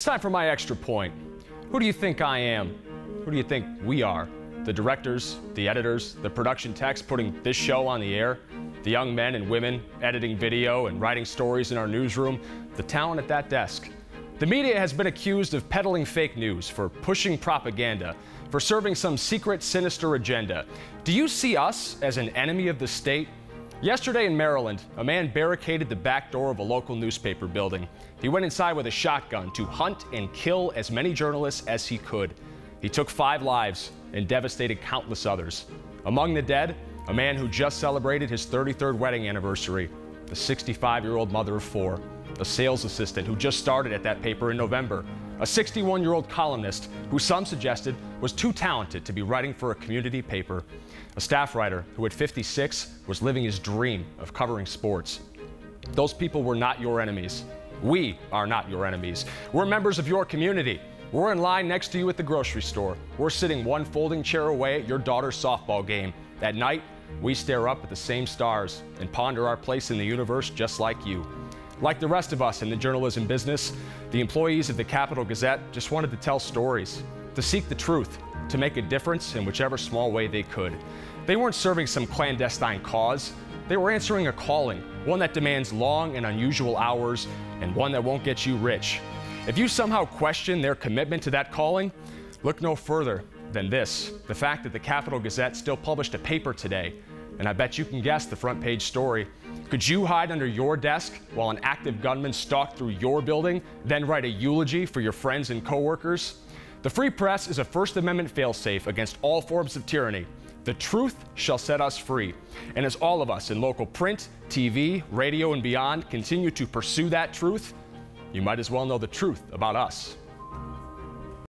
It's time for my extra point. Who do you think I am? Who do you think we are? The directors, the editors, the production techs putting this show on the air, the young men and women editing video and writing stories in our newsroom, the talent at that desk. The media has been accused of peddling fake news, for pushing propaganda, for serving some secret, sinister agenda. Do you see us as an enemy of the state? Yesterday in Maryland, a man barricaded the back door of a local newspaper building. He went inside with a shotgun to hunt and kill as many journalists as he could. He took 5 lives and devastated countless others. Among the dead, a man who just celebrated his 33rd wedding anniversary, the 65-year-old mother of 4, a sales assistant who just started at that paper in November, a 61-year-old columnist who some suggested was too talented to be writing for a community paper, a staff writer who at 56 was living his dream of covering sports. Those people were not your enemies. We are not your enemies. We're members of your community. We're in line next to you at the grocery store. We're sitting one folding chair away at your daughter's softball game. At night, we stare up at the same stars and ponder our place in the universe just like you. Like the rest of us in the journalism business, the employees of the Capital Gazette just wanted to tell stories, to seek the truth, to make a difference in whichever small way they could. They weren't serving some clandestine cause. They were answering a calling, one that demands long and unusual hours, and one that won't get you rich. If you somehow question their commitment to that calling, look no further than this, the fact that the Capital Gazette still published a paper today. And I bet you can guess the front page story. Could you hide under your desk while an active gunman stalked through your building, then write a eulogy for your friends and coworkers? The free press is a First Amendment failsafe against all forms of tyranny. The truth shall set us free. And as all of us in local print, TV, radio, and beyond continue to pursue that truth, you might as well know the truth about us.